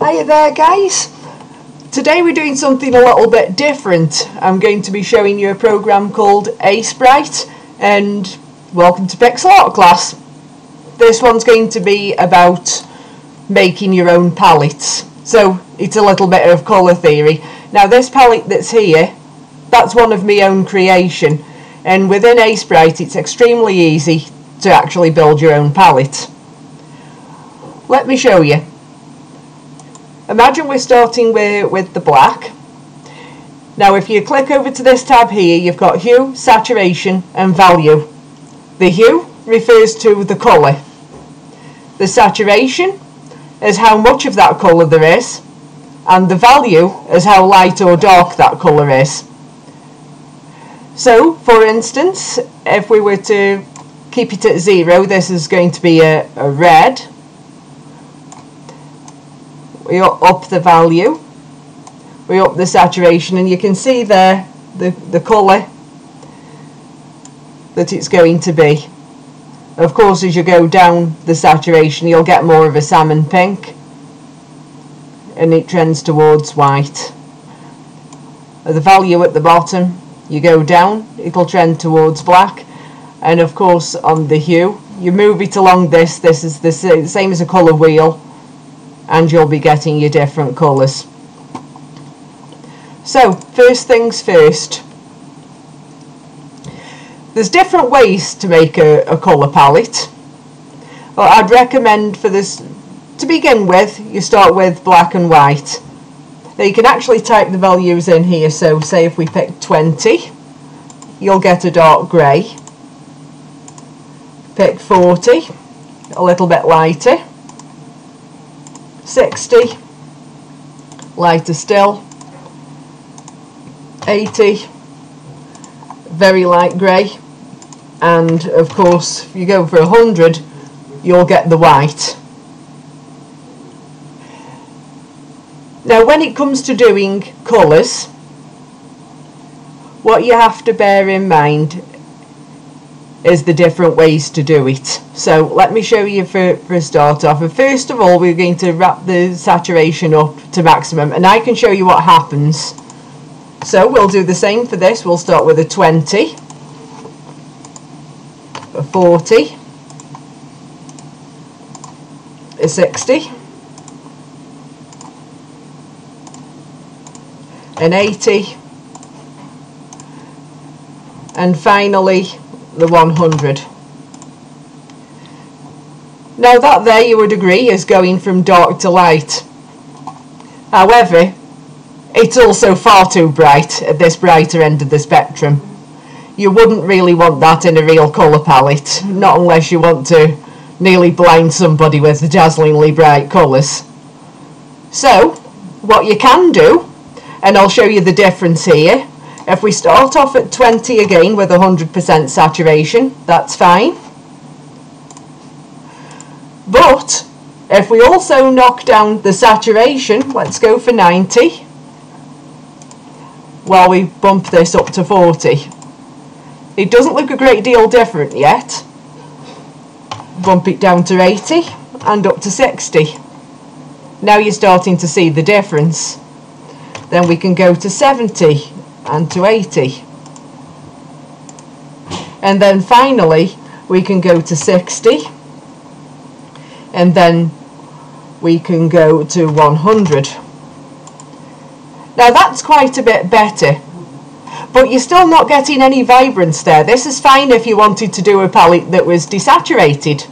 Hiya there guys, today we're doing something a little bit different. I'm going to be showing you a program called Aseprite, and welcome to Pixel Art class. This one's going to be about making your own palettes, so it's a little bit of colour theory. Now this palette that's here, that's one of my own creation, and within Aseprite it's extremely easy to actually build your own palette. Let me show you. Imagine we're starting with the black. Now if you click over to this tab here, you've got hue, saturation and value. The hue refers to the colour. The saturation is how much of that colour there is, and the value is how light or dark that colour is. So for instance, if we were to keep it at 0, this is going to be a red. We up the value, we up the saturation, and you can see there the colour that it's going to be. Of course, as you go down the saturation, you'll get more of a salmon pink, and it trends towards white. The value at the bottom, you go down, it'll trend towards black, and of course on the hue, you move it along this is the same as a colour wheel, and you'll be getting your different colours. So first things first, there's different ways to make a colour palette. Well, I'd recommend for this, to begin with, you start with black and white. Now you can actually type the values in here, so say if we pick 20, you'll get a dark grey. Pick 40, a little bit lighter. 60, lighter still. 80, very light grey. And of course, if you go for 100, you'll get the white. Now when it comes to doing colours, what you have to bear in mind is the different ways to do it. So let me show you for a start off. And first of all, we're going to wrap the saturation up to maximum, and I can show you what happens. So we'll do the same for this. We'll start with a 20, a 40, a 60, an 80, and finally the 100. Now that there, you would agree, is going from dark to light. However, it's also far too bright at this brighter end of the spectrum. You wouldn't really want that in a real colour palette, not unless you want to nearly blind somebody with the dazzlingly bright colours. So what you can do, and I'll show you the difference here, if we start off at 20 again with 100% saturation, that's fine. But if we also knock down the saturation, let's go for 90, while we bump this up to 40. It doesn't look a great deal different yet. Bump it down to 80 and up to 60. Now you're starting to see the difference. Then we can go to 70 and to 80, and then finally we can go to 60, and then we can go to 100. Now that's quite a bit better, but you're still not getting any vibrance there. This is fine if you wanted to do a palette that was desaturated.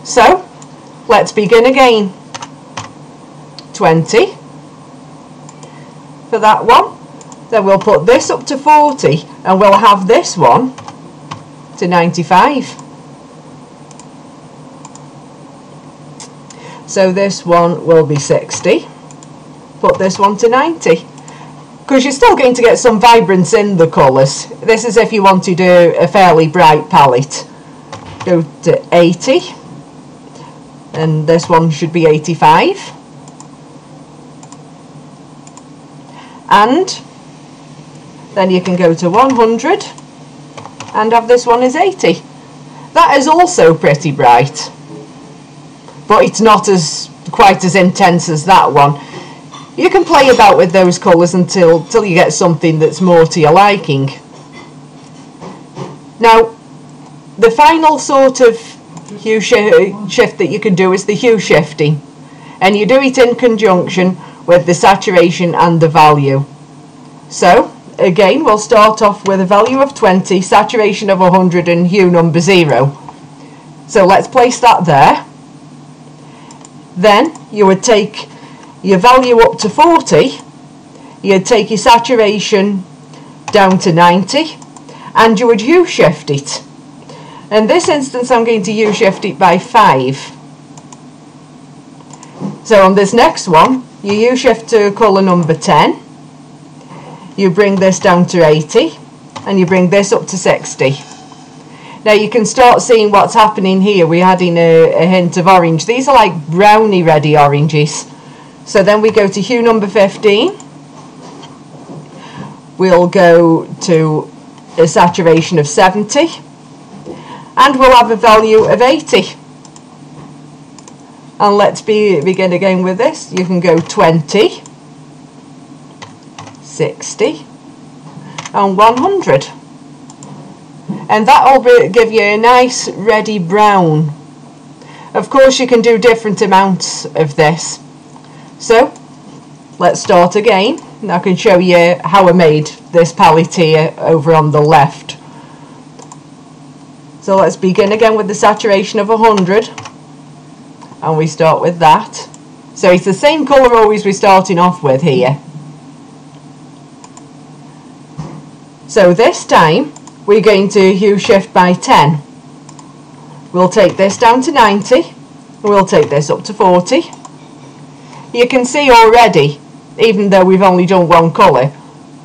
So let's begin again. 20 for that one. Then we'll put this up to 40, and we'll have this one to 95. So this one will be 60. Put this one to 90. Because you're still going to get some vibrance in the colours. This is if you wanted a fairly bright palette. Go to 80. And this one should be 85. And then you can go to 100 and have this one as 80. That is also pretty bright, but it's not as quite as intense as that one. You can play about with those colours until you get something that's more to your liking. Now, the final sort of hue shift that you can do is the hue shifting, and you do it in conjunction with the saturation and the value. So again, we'll start off with a value of 20, saturation of 100 and hue number 0. So let's place that there. Then you would take your value up to 40, you'd take your saturation down to 90, and you would hue shift it. In this instance, I'm going to hue shift it by 5. So on this next one, you hue shift to colour number 10, you bring this down to 80, and you bring this up to 60. Now you can start seeing what's happening here. We're adding a hint of orange. These are like brownie ready oranges. So then we go to hue number 15. We'll go to a saturation of 70, and we'll have a value of 80. And let's begin again with this. You can go 20, 60 and 100, and that will give you a nice ready brown. Of course you can do different amounts of this. So let's start again, and I can show you how I made this palette here over on the left. So let's begin again with the saturation of 100, and we start with that. So it's the same colour always we're starting off with here. So this time we're going to hue shift by 10. We'll take this down to 90, we'll take this up to 40. You can see already, even though we've only done one colour,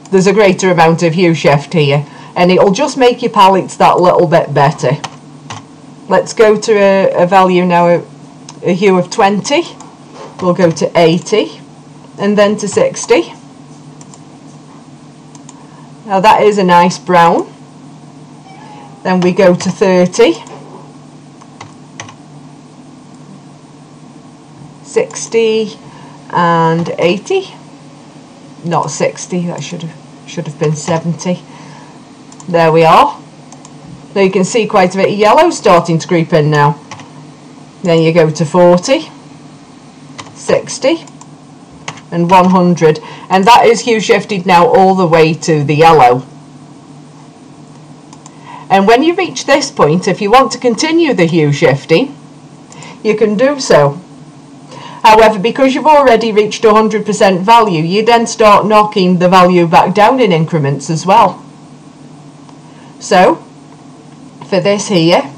there's a greater amount of hue shift here, and it'll just make your palettes that little bit better. Let's go to a value now, a hue of 20. We'll go to 80 and then to 60. Now that is a nice brown. Then we go to 30, 60 and 80. Not 60, that should have been 70. There we are. Now you can see quite a bit of yellow starting to creep in now. Then you go to 40, 60 and 100, and that is hue shifted now all the way to the yellow. And when you reach this point, if you want to continue the hue shifting, you can do so. However, because you've already reached 100% value, you then start knocking the value back down in increments as well. So for this here,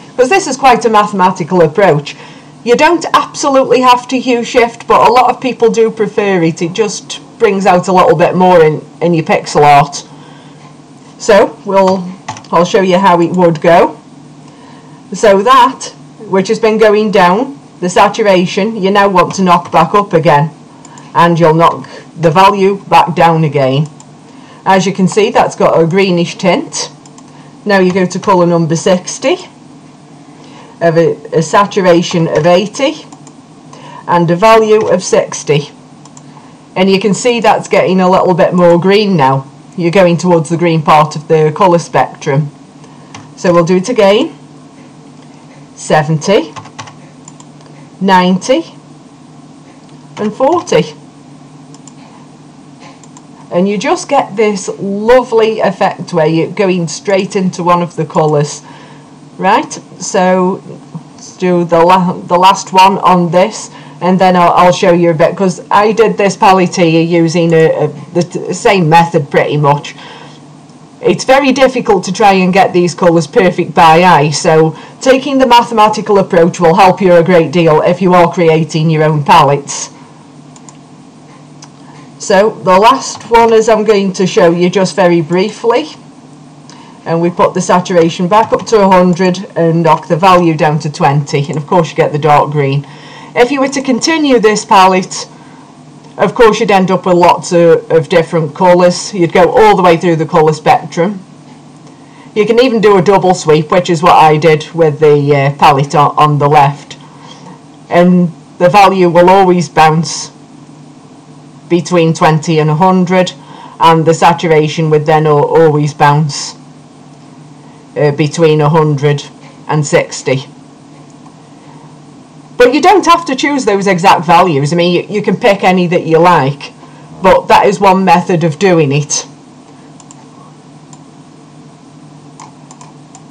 because this is quite a mathematical approach, you don't absolutely have to hue shift, but a lot of people do prefer it. It just brings out a little bit more in your pixel art. So I'll show you how it would go. So that, which has been going down, the saturation, you now want to knock back up again, and you'll knock the value back down again. As you can see, that's got a greenish tint. Now you go to colour number 60, of a saturation of 80 and a value of 60, and you can see that's getting a little bit more green now. You're going towards the green part of the colour spectrum. So we'll do it again. 70, 90 and 40, and you just get this lovely effect where you're going straight into one of the colours. Right, so let's do the last one on this, and then I'll show you a bit, because I did this palette here using the same method pretty much. It's very difficult to try and get these colours perfect by eye, so taking the mathematical approach will help you a great deal if you are creating your own palettes. So the last one is I'm going to show you just very briefly, and we put the saturation back up to 100 and knock the value down to 20, and of course you get the dark green. If you were to continue this palette, of course you'd end up with lots of different colours. You'd go all the way through the colour spectrum. You can even do a double sweep, which is what I did with the palette on the left. And the value will always bounce between 20 and 100, and the saturation would then always bounce between 100 and 60. But you don't have to choose those exact values. I mean, you can pick any that you like, but that is one method of doing it.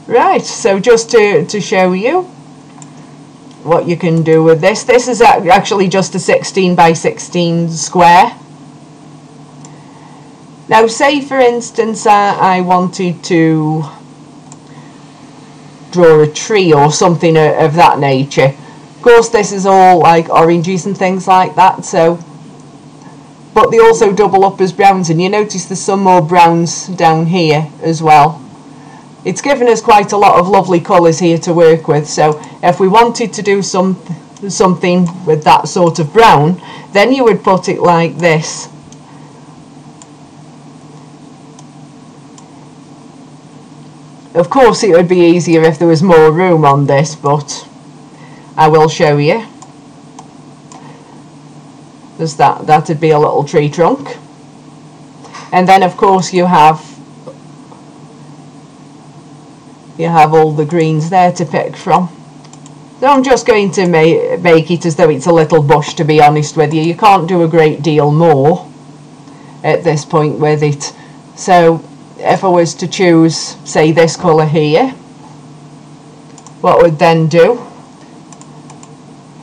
Right, so just to show you what you can do with this. This is actually just a 16 by 16 square. Now, say for instance I wanted to draw a tree or something of that nature. Of course, this is all like oranges and things like that, so, but they also double up as browns, and you notice there's some more browns down here as well. It's given us quite a lot of lovely colours here to work with, so if we wanted to do something with that sort of brown, then you would put it like this. Of course it would be easier if there was more room on this, but I will show you. There's that'd be a little tree trunk. And then of course you have all the greens there to pick from. So I'm just going to make it as though it's a little bush, to be honest with you. You can't do a great deal more at this point with it. So if I was to choose, say, this colour here, what I would then do,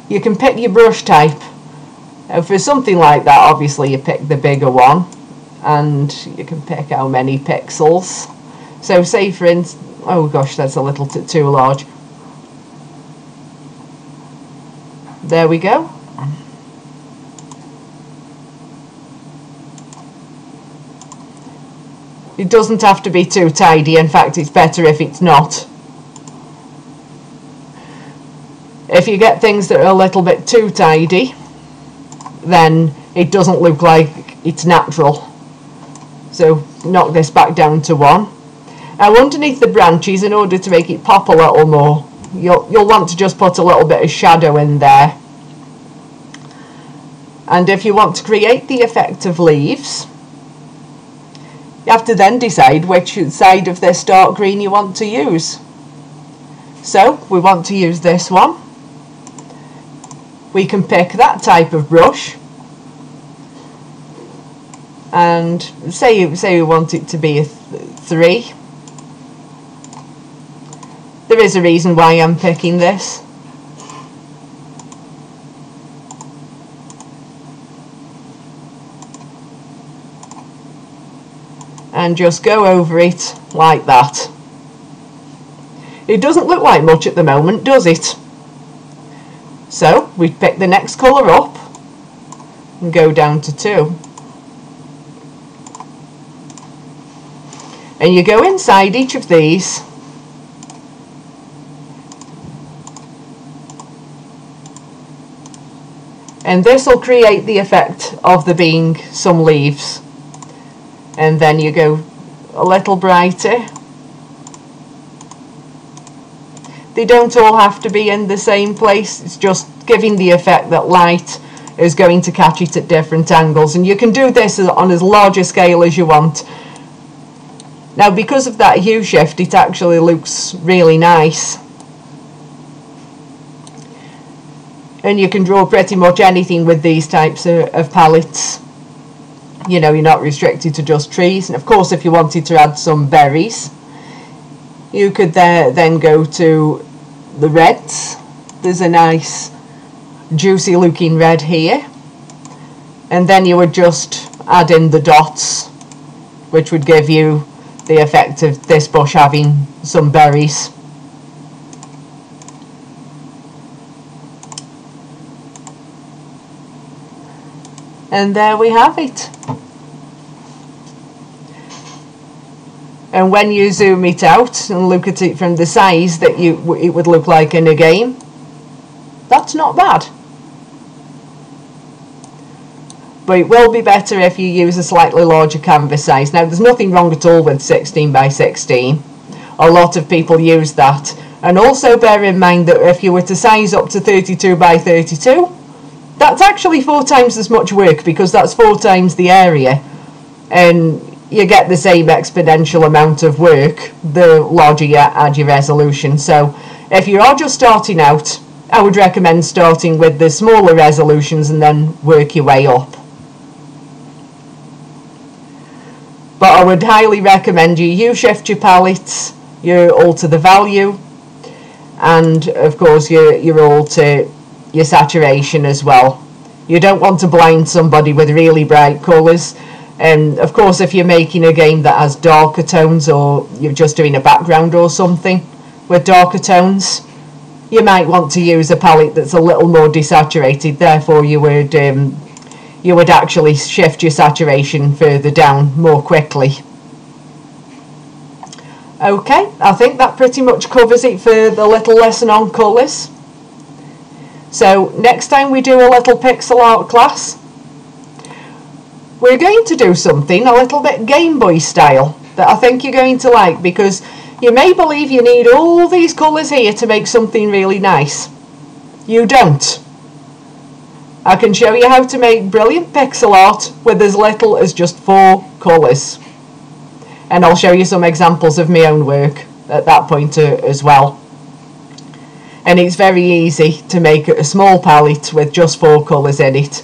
you can pick your brush type. For something like that, obviously you pick the bigger one, and you can pick how many pixels. So say for instance, oh gosh, that's a little too large. There we go. It doesn't have to be too tidy. In fact, it's better if it's not. If you get things that are a little bit too tidy, then it doesn't look like it's natural. So knock this back down to 1. Now underneath the branches, in order to make it pop a little more, you'll want to just put a little bit of shadow in there. And if you want to create the effect of leaves, you have to then decide which side of this dark green you want to use. So we want to use this one. We can pick that type of brush, and say we want it to be a 3. There is a reason why I'm picking this. And just go over it like that. It doesn't look like much at the moment, does it? So we pick the next colour up and go down to 2. And you go inside each of these and this will create the effect of there being some leaves. And then you go a little brighter. They don't all have to be in the same place. It's just giving the effect that light is going to catch it at different angles. And you can do this on as large a scale as you want. Now, because of that hue shift, it actually looks really nice. And you can draw pretty much anything with these types of palettes. You know, you're not restricted to just trees. And of course, if you wanted to add some berries, you could then go to the reds. There's a nice juicy looking red here. And then you would just add in the dots, which would give you the effect of this bush having some berries. And there we have it. And when you zoom it out and look at it from the size that it would look like in a game, that's not bad. But it will be better if you use a slightly larger canvas size. Now, there's nothing wrong at all with 16 by 16. A lot of people use that. And also bear in mind that if you were to size up to 32 by 32, that's actually 4 times as much work, because that's 4 times the area, and you get the same exponential amount of work the larger you add your resolution. So if you are just starting out, I would recommend starting with the smaller resolutions and then work your way up. But I would highly recommend you U-shift your palettes, you alter the value, and of course you alter your saturation as well. You don't want to blind somebody with really bright colours. And of course, if you're making a game that has darker tones, or you're just doing a background or something with darker tones, you might want to use a palette that's a little more desaturated. Therefore you would actually shift your saturation further down more quickly. Okay, I think that pretty much covers it for the little lesson on colours. So next time we do a little pixel art class, we're going to do something a little bit Game Boy style that I think you're going to like, because you may believe you need all these colours here to make something really nice. You don't. I can show you how to make brilliant pixel art with as little as just 4 colours. And I'll show you some examples of my own work at that point as well. And it's very easy to make a small palette with just 4 colours in it.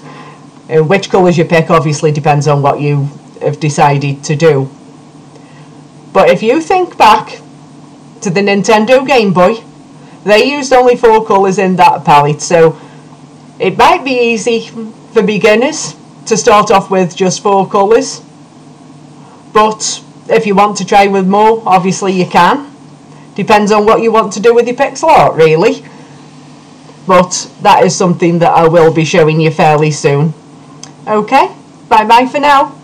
And which colours you pick obviously depends on what you have decided to do. But if you think back to the Nintendo Game Boy, they used only 4 colours in that palette, so it might be easy for beginners to start off with just 4 colours. But if you want to try with more, obviously you can. Depends on what you want to do with your pixel art, really. But that is something that I will be showing you fairly soon. Okay, bye bye for now.